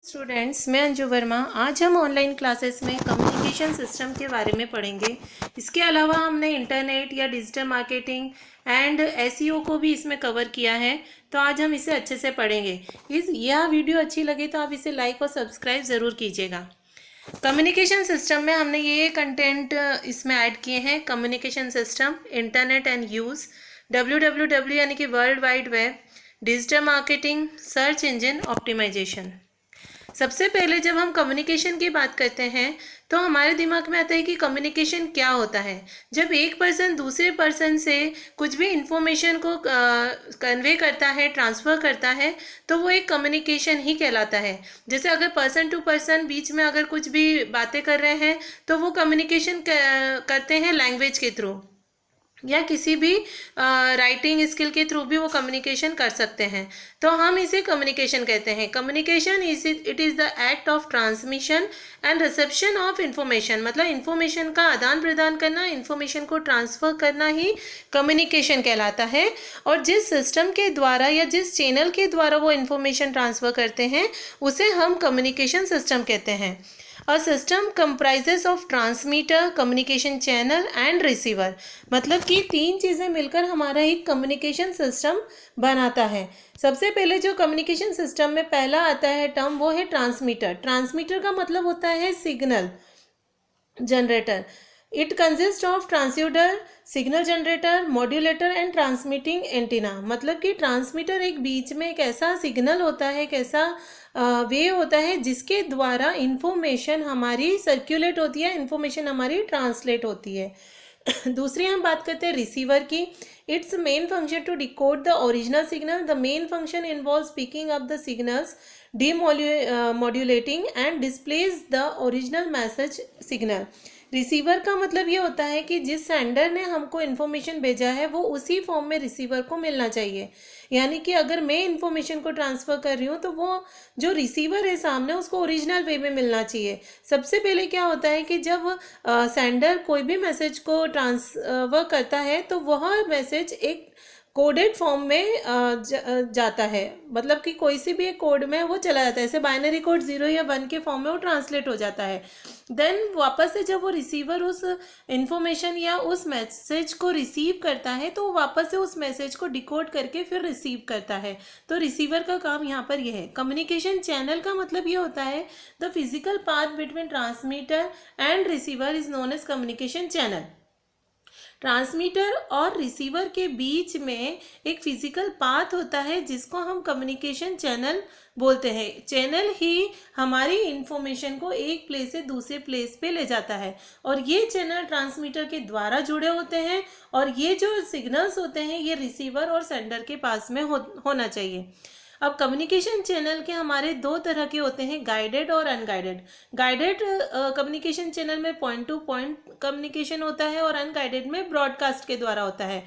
Students, मैं अंजू वर्मा। आज हम ऑनलाइन क्लासेस में कम्युनिकेशन सिस्टम के बारे में पढ़ेंगे। इसके अलावा हमने इंटरनेट या डिजिटल मार्केटिंग एंड एसईओ को भी इसमें कवर किया है, तो आज हम इसे अच्छे से पढ़ेंगे। यह वीडियो अच्छी लगे तो आप इसे लाइक और सब्सक्राइब ज़रूर कीजिएगा। कम्युनिकेशन सिस्टम में हमने ये कंटेंट इसमें ऐड किए हैं। Communication system, internet and use, WWW यानी कि world wide web, digital marketing, search engine optimisation. सबसे पहले जब हम कम्युनिकेशन की बात करते हैं तो हमारे दिमाग में आता है कि कम्युनिकेशन क्या होता है। जब एक पर्सन दूसरे पर्सन से कुछ भी इंफॉर्मेशन को कन्वे करता है, ट्रांसफ़र करता है, तो वो एक कम्युनिकेशन ही कहलाता है। जैसे अगर पर्सन टू पर्सन बीच में अगर कुछ भी बातें कर रहे हैं तो वो कम्युनिकेशन करते हैं लैंग्वेज के थ्रू, या किसी भी राइटिंग स्किल के थ्रू भी वो कम्युनिकेशन कर सकते हैं, तो हम इसे कम्युनिकेशन कहते हैं। Communication it is the act of transmission and reception of information, मतलब इंफॉर्मेशन का आदान प्रदान करना, इंफॉर्मेशन को ट्रांसफ़र करना ही कम्युनिकेशन कहलाता है। और जिस सिस्टम के द्वारा या जिस चैनल के द्वारा वो इंफॉर्मेशन ट्रांसफ़र करते हैं उसे हम कम्युनिकेशन सिस्टम कहते हैं। A system comprises of transmitter, communication channel and receiver। मतलब कि तीन चीज़ें मिलकर हमारा एक कम्युनिकेशन सिस्टम बनाता है। सबसे पहले जो कम्युनिकेशन सिस्टम में पहला आता है टर्म वो है ट्रांसमीटर। ट्रांसमीटर का मतलब होता है signal generator. It consist of transducer, signal generator, modulator and transmitting antenna. मतलब कि ट्रांसमीटर एक बीच में एक ऐसा सिग्नल होता है, एक ऐसा वे होता है जिसके द्वारा इंफॉर्मेशन हमारी सर्कुलेट होती है, इंफॉर्मेशन हमारी ट्रांसलेट होती है। दूसरी हम बात करते हैं रिसीवर की। Its main function to decode the original signal. The main function involve speaking up the signals, demodulating and displays the original message signal. Receiver का मतलब ये होता है कि जिस सेंडर ने हमको इन्फॉर्मेशन भेजा है वो उसी फॉर्म में रिसीवर को मिलना चाहिए। यानी कि अगर मैं इन्फॉर्मेशन को ट्रांसफ़र कर रही हूँ तो वो जो रिसीवर है सामने उसको ओरिजिनल वे में मिलना चाहिए। सबसे पहले क्या होता है कि जब सेंडर कोई भी मैसेज को ट्रांसफ़र करता है तो वह मैसेज एक कोडेड फॉर्म में जाता है। मतलब कि कोई सी भी एक कोड में वो चला जाता है, जैसे बाइनरी कोड 0 या 1 के फॉर्म में वो ट्रांसलेट हो जाता है। देन वापस से जब वो रिसीवर उस इंफॉर्मेशन या उस मैसेज को रिसीव करता है तो वो वापस से उस मैसेज को डिकोड करके फिर रिसीव करता है। तो रिसीवर का काम यहाँ पर यह है। कम्युनिकेशन चैनल का मतलब ये होता है the physical path between transmitter and receiver is known as communication channel. Transmitter और रिसीवर के बीच में एक फिजिकल पाथ होता है जिसको हम कम्युनिकेशन चैनल बोलते हैं। चैनल ही हमारी इंफॉर्मेशन को एक प्लेस से दूसरे प्लेस पे ले जाता है और ये चैनल ट्रांसमीटर के द्वारा जुड़े होते हैं और ये जो सिग्नल्स होते हैं ये रिसीवर और सेंडर के पास में होना चाहिए। अब कम्युनिकेशन चैनल के हमारे दो तरह के होते हैं, गाइडेड और अनगाइडेड। गाइडेड कम्युनिकेशन चैनल में पॉइंट टू पॉइंट कम्युनिकेशन होता है और अनगाइडेड में ब्रॉडकास्ट के द्वारा होता है।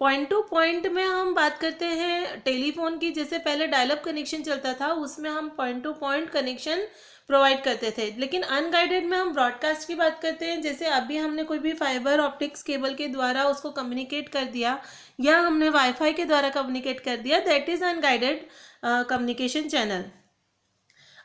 पॉइंट टू पॉइंट में हम बात करते हैं टेलीफोन की। जैसे पहले डायलअप कनेक्शन चलता था उसमें हम point two point connection provide करते थे, लेकिन अनगाइडेड में हम ब्रॉडकास्ट की बात करते हैं। जैसे अभी हमने कोई भी फाइबर ऑप्टिक्स केबल के द्वारा उसको कम्युनिकेट कर दिया या हमने वाईफाई के द्वारा कम्युनिकेट कर दिया, that is unguided communication channel.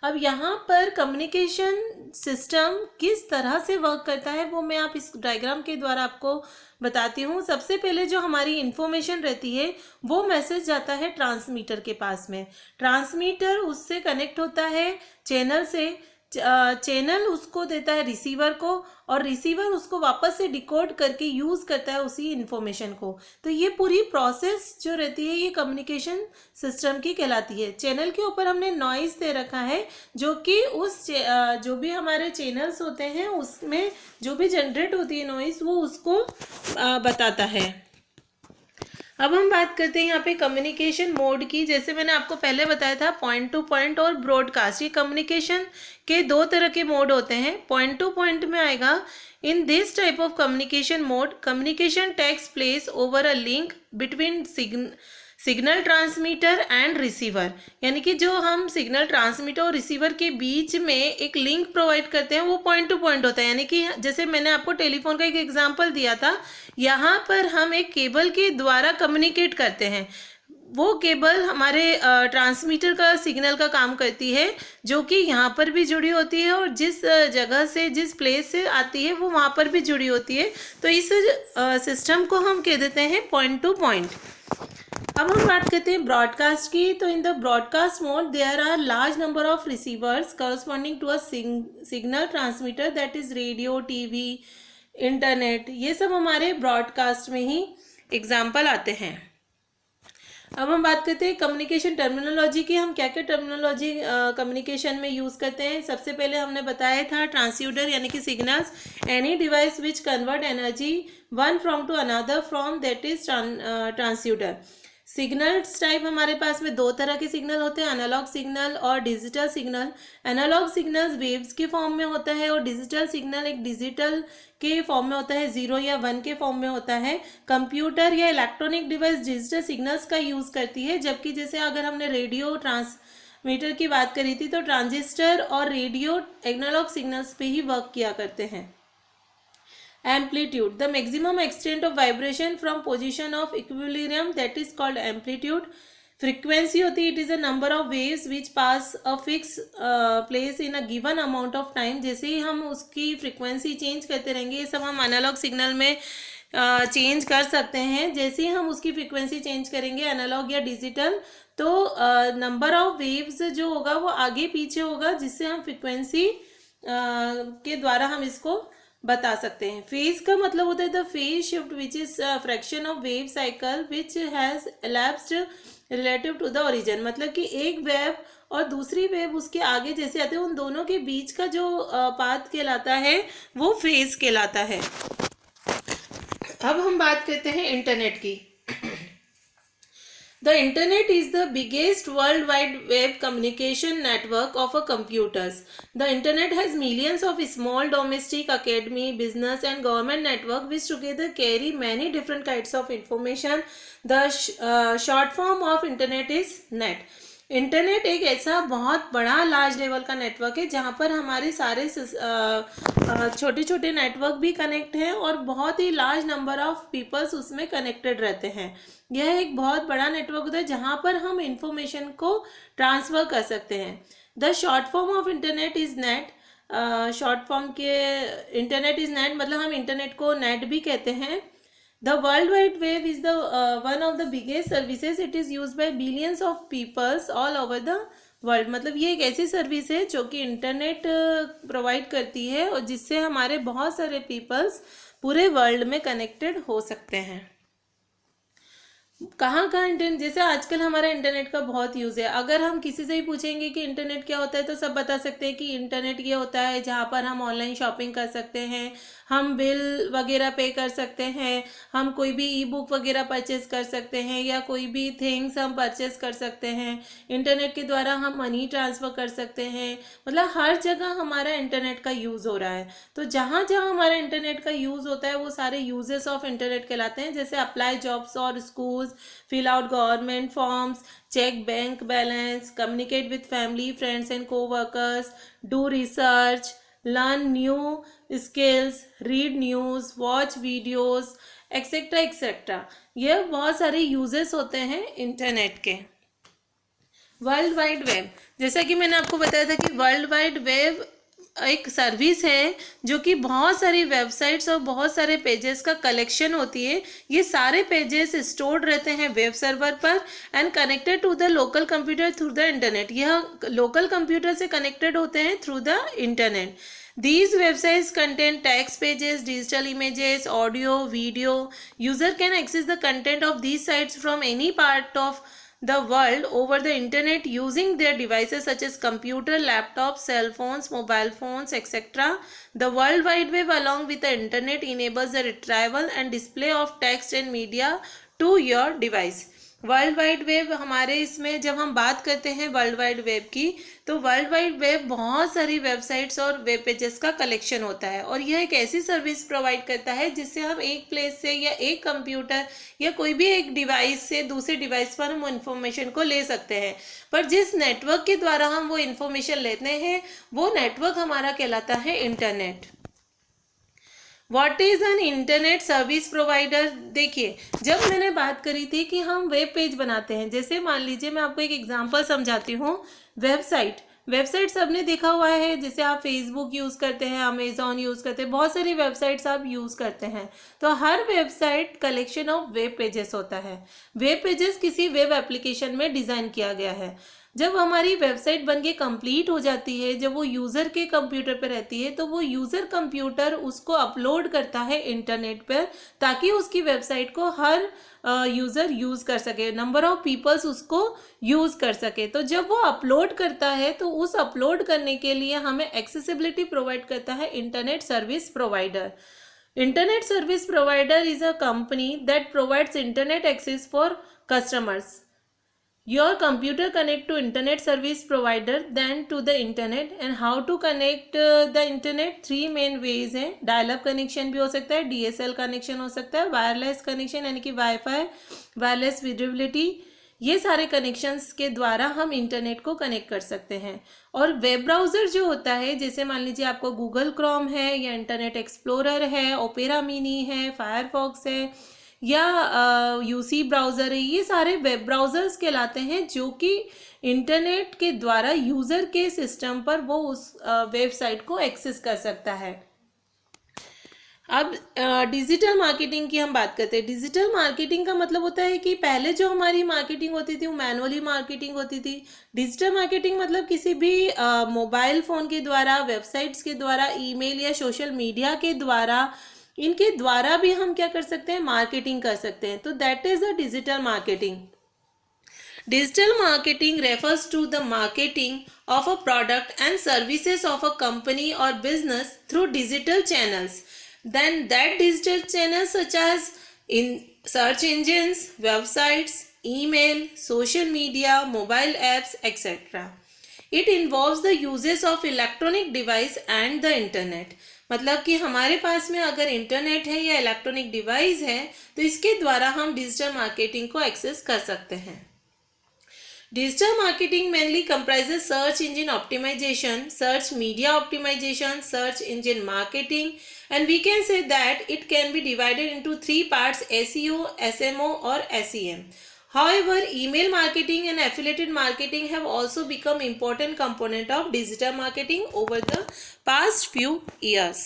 अब यहाँ पर कम्युनिकेशन सिस्टम किस तरह से वर्क करता है वो मैं आप इस डायग्राम के द्वारा आपको बताती हूँ। सबसे पहले जो हमारी इन्फॉर्मेशन रहती है वो मैसेज जाता है ट्रांसमीटर के पास में। ट्रांसमीटर उससे कनेक्ट होता है चैनल से, चैनल उसको देता है रिसीवर को और रिसीवर उसको वापस से डिकोड करके यूज़ करता है उसी इन्फॉर्मेशन को। तो ये पूरी प्रोसेस जो रहती है ये कम्युनिकेशन सिस्टम की कहलाती है। चैनल के ऊपर हमने नॉइज़ दे रखा है जो कि उस जो भी हमारे चैनल्स होते हैं उसमें जो भी जनरेट होती है नॉइज़ वो उसको बताता है। अब हम बात करते हैं यहाँ पे कम्युनिकेशन मोड की। जैसे मैंने आपको पहले बताया था पॉइंट टू पॉइंट और ब्रॉडकास्ट, ये कम्युनिकेशन के दो तरह के मोड होते हैं। पॉइंट टू पॉइंट में आएगा in this type of communication mode communication takes place over a link between signal transmitter and receiver. यानी कि जो हम सिग्नल ट्रांसमीटर और रिसीवर के बीच में एक लिंक प्रोवाइड करते हैं वो पॉइंट टू पॉइंट होता है। यानी कि जैसे मैंने आपको टेलीफोन का एक एग्जांपल दिया था, यहाँ पर हम एक केबल के द्वारा कम्युनिकेट करते हैं। वो केबल हमारे ट्रांसमीटर का सिग्नल का काम करती है, जो कि यहाँ पर भी जुड़ी होती है और जिस जगह से, जिस प्लेस से आती है वो वहाँ पर भी जुड़ी होती है। तो इस सिस्टम को हम कह देते हैं पॉइंट टू पॉइंट। अब हम बात करते हैं ब्रॉडकास्ट की। तो in the broadcast mode there are large number of receivers corresponding to a signal transmitter, that is radio, TV, internet. ये सब हमारे ब्रॉडकास्ट में ही एग्जाम्पल आते हैं। अब हम बात करते हैं कम्युनिकेशन टर्मिनोलॉजी की। हम क्या क्या टर्मिनोलॉजी कम्युनिकेशन में यूज़ करते हैं। सबसे पहले हमने बताया था ट्रांसड्यूसर यानी कि signals, any device which convert energy one from to another from, that is transducer. Signals type हमारे पास में दो तरह के सिग्नल होते हैं, एनालॉग सिग्नल और digital signal. Analogue signals waves के फॉर्म में होता है और डिजिटल सिग्नल एक डिजिटल के फॉर्म में होता है, 0 या 1 के फॉर्म में होता है। कंप्यूटर या इलेक्ट्रॉनिक डिवाइस डिजिटल सिग्नल्स का यूज़ करती है, जबकि जैसे अगर हमने रेडियो ट्रांसमीटर की बात करी थी तो ट्रांजिस्टर और रेडियो एनालॉग सिग्नल्स पे ही वर्क किया करते हैं। Amplitude, the maximum extent of vibration from position of equilibrium, that is called amplitude. Frequency होती है, it is a number of waves which pass a fixed place in a given amount of time. जैसे ही हम उसकी frequency change करते रहेंगे, ये सब हम analog signal में चेंज कर सकते हैं। जैसे ही हम उसकी फ्रिक्वेंसी चेंज करेंगे एनालॉग या डिजिटल, तो नंबर ऑफ वेव्स जो होगा वो आगे पीछे होगा, जिससे हम फ्रिक्वेंसी के द्वारा हम इसको बता सकते हैं। फेज का मतलब होता है the phase shift which is fraction of wave cycle which has elapsed relative to the origin. मतलब कि एक वेव और दूसरी वेव उसके आगे जैसे आते हैं, उन दोनों के बीच का जो पाथ कहलाता है वो फेज कहलाता है। अब हम बात करते हैं इंटरनेट की। The internet is the biggest worldwide web communication network of a computers. The internet has millions of small domestic, academy, business and government network which together carry many different kinds of information. The short form of internet is net. Internet एक ऐसा बहुत बड़ा large level का network है जहाँ पर हमारे सारे छोटे छोटे नेटवर्क भी कनेक्ट हैं और बहुत ही लार्ज नंबर ऑफ पीपल्स उसमें कनेक्टेड रहते हैं। यह एक बहुत बड़ा नेटवर्क होता है जहाँ पर हम इंफॉर्मेशन को ट्रांसफ़र कर सकते हैं। The short form of internet is net. Short form के इंटरनेट इज़ नेट मतलब हम इंटरनेट को नेट भी कहते हैं। The World Wide Web is the one of the biggest services. It is used by billions of peoples all over the world. मतलब ये एक ऐसी सर्विस है जो कि इंटरनेट प्रोवाइड करती है और जिससे हमारे बहुत सारे पीपल्स पूरे वर्ल्ड में कनेक्टेड हो सकते हैं। कहाँ इंटरनेट, जैसे आजकल हमारा इंटरनेट का बहुत यूज़ है। अगर हम किसी से भी पूछेंगे कि इंटरनेट क्या होता है तो सब बता सकते हैं कि इंटरनेट ये होता है जहाँ पर हम ऑनलाइन शॉपिंग कर सकते हैं, हम बिल वगैरह पे कर सकते हैं, हम कोई भी ई बुक वगैरह परचेज कर सकते हैं या कोई भी थिंग्स हम परचेज कर सकते हैं। इंटरनेट के द्वारा हम मनी ट्रांसफ़र कर सकते हैं। मतलब हर जगह हमारा इंटरनेट का यूज़ हो रहा है। तो जहाँ जहाँ हमारा इंटरनेट का यूज़ होता है वो सारे यूजेस ऑफ इंटरनेट कहलाते हैं। जैसे अप्लाई जॉब्स और schools, fill out government forms, check bank balance, communicate with family, friends and co-workers, do research, learn new skills, read news, watch videos, etc etc। ये बहुत सारे यूजेस होते हैं internet के। वर्ल्ड वाइड वेब, जैसा कि मैंने आपको बताया था कि वर्ल्ड वाइड वेब एक सर्विस है जो कि बहुत सारी वेबसाइट्स और बहुत सारे पेजेस का कलेक्शन होती है। ये सारे पेजेस स्टोर्ड रहते हैं वेब सर्वर पर and connected to the local computer through the internet. यह लोकल कंप्यूटर से कनेक्टेड होते हैं through the internet. These websites contain text pages, digital images, audio, video. User can access the content of these sites from any part of the world over the internet using their devices such as computer, laptops, cell phones, mobile phones, etc. The World Wide Web along with the internet enables the retrieval and display of text and media to your device. World wide web हमारे इसमें जब हम बात करते हैं world wide web की, तो world wide web बहुत सारी वेबसाइट्स और वेब पेजेस का कलेक्शन होता है और यह एक ऐसी सर्विस प्रोवाइड करता है जिससे हम एक प्लेस से या एक कंप्यूटर या कोई भी एक डिवाइस से दूसरे डिवाइस पर हम इंफॉर्मेशन को ले सकते हैं। पर जिस नेटवर्क के द्वारा हम वो इंफॉर्मेशन लेते हैं वो नेटवर्क हमारा कहलाता है internet. What is an internet service provider? देखिए, जब मैंने बात करी थी कि हम वेब पेज बनाते हैं, जैसे मान लीजिए मैं आपको एक एग्जांपल समझाती हूँ। वेबसाइट सबने देखा हुआ है, जैसे आप फेसबुक यूज़ करते हैं, अमेजोन यूज़ करते हैं, बहुत सारी वेबसाइट्स आप यूज़ करते हैं। तो हर website collection of web pages होता है। वेब पेजेस किसी वेब एप्लीकेशन में डिज़ाइन किया गया है। जब हमारी वेबसाइट बन के कंप्लीट हो जाती है, जब वो यूज़र के कंप्यूटर पर रहती है, तो वो यूज़र कंप्यूटर उसको अपलोड करता है इंटरनेट पर, ताकि उसकी वेबसाइट को हर यूज़र यूज़ कर सके, नंबर ऑफ पीपल्स उसको यूज़ कर सके। तो जब वो अपलोड करता है, तो उस अपलोड करने के लिए हमें एक्सेसिबिलिटी प्रोवाइड करता है internet service provider. Internet service provider is a company that provides internet access for customers. Your computer connect to internet service provider then to the internet. And how to connect the internet? 3 main ways हैं। Dial up connection भी हो सकता है, DSL connection हो सकता है, wireless connection यानी कि वाईफाई, वायरलेस विजिबिलिटी, ये सारे कनेक्शंस के द्वारा हम इंटरनेट को कनेक्ट कर सकते हैं। और वेब ब्राउज़र जो होता है, जैसे मान लीजिए आपको गूगल क्रोम है, या इंटरनेट एक्सप्लोरर है, ओपेरा मिनी है, फायरफॉक्स है, या यूसी ब्राउज़र है, ये सारे वेब ब्राउज़र्स कहलाते हैं, जो कि इंटरनेट के द्वारा यूज़र के सिस्टम पर वो उस वेबसाइट को एक्सेस कर सकता है। अब डिजिटल मार्केटिंग की हम बात करते हैं। डिजिटल मार्केटिंग का मतलब होता है कि पहले जो हमारी मार्केटिंग होती थी वो मैनुअली मार्केटिंग होती थी। डिजिटल मार्केटिंग मतलब किसी भी मोबाइल फ़ोन के द्वारा, वेबसाइट्स के द्वारा, ईमेल या सोशल मीडिया के द्वारा, इनके द्वारा भी हम क्या कर सकते हैं, मार्केटिंग कर सकते हैं। तो that is the digital marketing. Digital marketing refers to the marketing of a product and services of a company or business through digital channels. Then that digital channels such as in search engines, websites, email, social media, mobile apps, etc. It involves the uses of electronic device and the internet. मतलब कि हमारे पास में अगर internet है या electronic device है, तो इसके द्वारा हम डिजिटल मार्केटिंग को एक्सेस कर सकते हैं। Digital marketing mainly comprises search engine optimization, search media optimization, search engine marketing, and we can say that it can be divided into 3 parts: SEO, SMO or SEM. However, email marketing and affiliated marketing have also become important component of digital marketing over the past few years.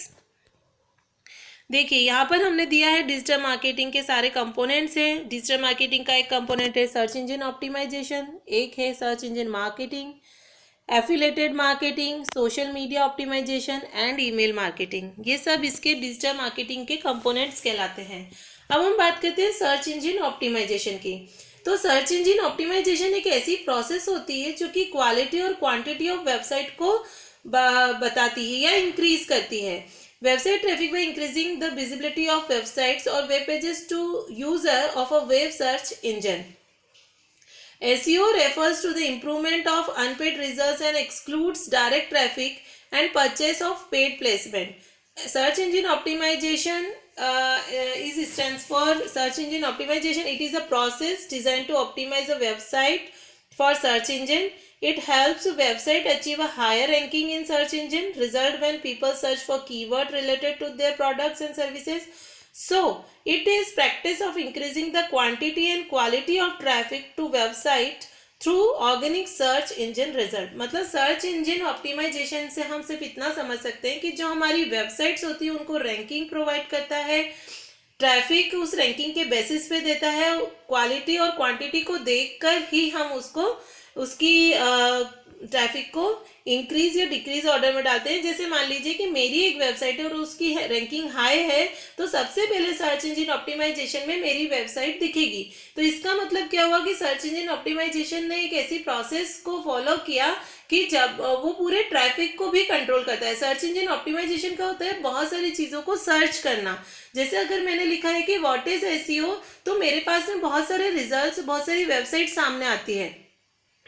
देखिए, यहाँ पर हमने दिया है digital marketing के सारे components हैं। Digital marketing का एक कंपोनेंट है सर्च इंजन ऑप्टिमाइजेशन, एक है search engine marketing, affiliated marketing, social media optimisation and email marketing. ये सब इसके डिजिटल मार्केटिंग के कंपोनेंट्स कहलाते हैं। अब हम बात करते हैं सर्च इंजन ऑप्टिमाइजेशन की। तो सर्च इंजन ऑप्टिमाइजेशन एक ऐसी प्रोसेस होती है जो कि क्वालिटी और क्वांटिटी ऑफ वेबसाइट को बताती है या इंक्रीज करती है। Website traffic by increasing the visibility of websites or web pages to user of a web search engine. SEO refers to the improvement of unpaid results and excludes direct traffic and purchase of paid placement. Search engine optimization stands for search engine optimization. It is a process designed to optimize a website for search engine. It helps website achieve a higher ranking in search engine result when people search for keyword related to their products and services. So, it is practice of increasing the quantity and quality of traffic to website through organic search engine result. मतलब search engine optimisation से हम सिर्फ इतना समझ सकते हैं कि जो हमारी वेबसाइट्स होती है उनको रैंकिंग प्रोवाइड करता है, ट्रैफिक उस रैंकिंग के बेसिस पे देता है, क्वालिटी और क्वांटिटी को देखकर ही हम उसकी ट्रैफिक को इंक्रीज या डिक्रीज ऑर्डर में डालते हैं। जैसे मान लीजिए कि मेरी एक वेबसाइट है और उसकी रैंकिंग हाई है, तो सबसे पहले सर्च इंजन ऑप्टिमाइजेशन में मेरी वेबसाइट दिखेगी। तो इसका मतलब क्या हुआ कि सर्च इंजन ऑप्टिमाइजेशन ने एक ऐसी प्रोसेस को फॉलो किया कि जब वो पूरे ट्रैफिक को भी कंट्रोल करता है। सर्च इंजन ऑप्टिमाइजेशन का होता है बहुत सारी चीज़ों को सर्च करना। जैसे अगर मैंने लिखा है कि व्हाट इज एसईओ, तो मेरे पास में बहुत सारे रिजल्ट्स, बहुत सारी वेबसाइट सामने आती है।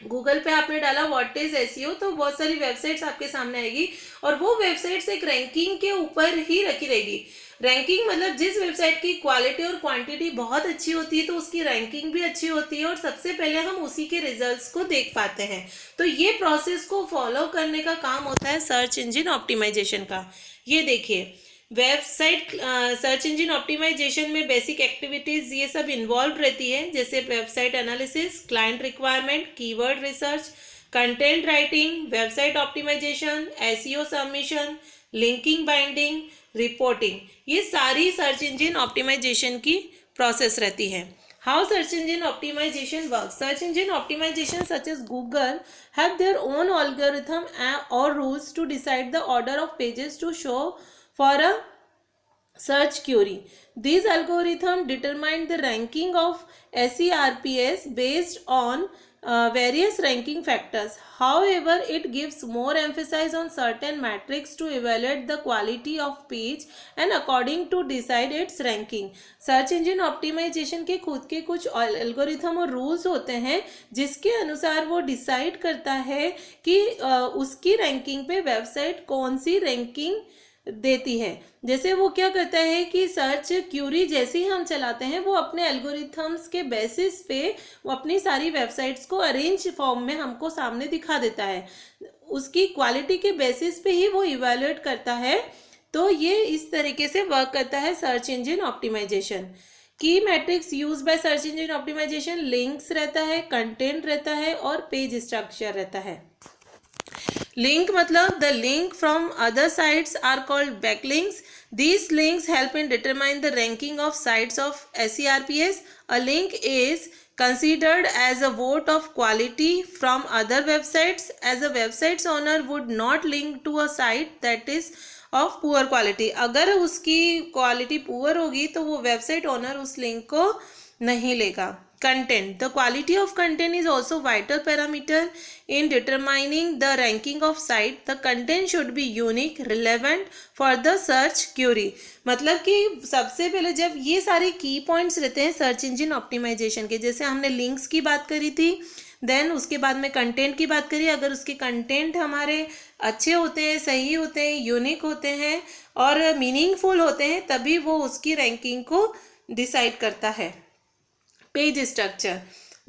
गूगल पे आपने डाला व्हाट इज एसईओ, तो बहुत सारी वेबसाइट्स आपके सामने आएगी और वो वेबसाइट्स एक रैंकिंग के ऊपर ही रखी रहेगी। रैंकिंग मतलब जिस वेबसाइट की क्वालिटी और क्वांटिटी बहुत अच्छी होती है तो उसकी रैंकिंग भी अच्छी होती है और सबसे पहले हम उसी के रिजल्ट्स को देख पाते हैं। तो ये प्रोसेस को फॉलो करने का काम होता है सर्च इंजन ऑप्टिमाइजेशन का। ये देखिए, वेबसाइट सर्च इंजन ऑप्टिमाइजेशन में बेसिक एक्टिविटीज़ ये सब इन्वॉल्व रहती है, जैसे website analysis, client requirement, keyword research, content writing, website optimisation, SEO submission, linking, binding, reporting, ये सारी सर्च इंजन ऑप्टिमाइजेशन की प्रोसेस रहती है. How search engine optimization works? Search engine optimization such as Google have their own algorithm or rules to decide the order of pages to show for a search query. These algorithms determine the ranking of SERPs based on various ranking factors. However, it gives more emphasis on certain metrics to evaluate the quality of page and according to decide its ranking. Search engine optimisation के खुद के कुछ algorithm और rules होते हैं जिसके अनुसार वो डिसाइड करता है कि उसकी रैंकिंग पे वेबसाइट कौन सी रैंकिंग देती है. जैसे वो क्या करता है कि सर्च क्यूरी जैसे ही हम चलाते हैं वो अपने एल्गोरिथम्स के बेसिस पे वो अपनी सारी वेबसाइट्स को अरेंज फॉर्म में हमको सामने दिखा देता है. उसकी क्वालिटी के बेसिस पे ही वो इवैल्यूएट करता है. तो ये इस तरीके से वर्क करता है search engine optimisation. Key metrics use by search engine optimisation, links रहता है, कंटेंट रहता है और पेज स्ट्रक्चर रहता है. लिंक मतलब the link from other sites are called backlinks. These links help in determine the ranking of sites of SERPs. A link is considered as a vote of quality from other websites, as a website's owner would not link to a site that is of poor quality. अगर उसकी quality poor होगी तो वो website owner उस link को नहीं लेगा. Content. The quality of content is also vital parameter in determining the ranking of site. The content should be unique, relevant for the search query. मतलब कि सबसे पहले जब ये सारे की पॉइंट्स रहते हैं सर्च इंजन ऑप्टिमाइजेशन के, जैसे हमने लिंक्स की बात करी थी, देन उसके बाद में कंटेंट की बात करी. अगर उसके कंटेंट हमारे अच्छे होते हैं, सही होते हैं, यूनिक होते हैं और मीनिंगफुल होते हैं, तभी वो उसकी रैंकिंग को डिसाइड करता है. Page structure.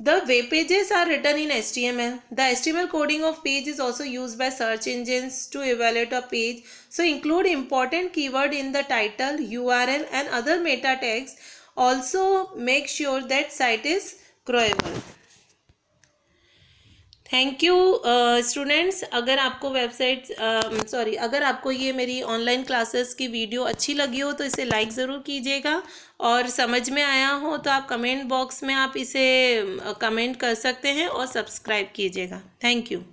The web pages are written in HTML. The HTML coding of page is also used by search engines to evaluate a page. So include important keyword in the title, URL and other meta tags. Also make sure that site is crawlable. Thank you students. अगर आपको अगर आपको ये मेरी online classes की video अच्छी लगी हो तो इसे लाइक ज़रूर कीजिएगा, और समझ में आया हो तो आप कमेंट बॉक्स में आप इसे कमेंट कर सकते हैं और सब्सक्राइब कीजिएगा. Thank you.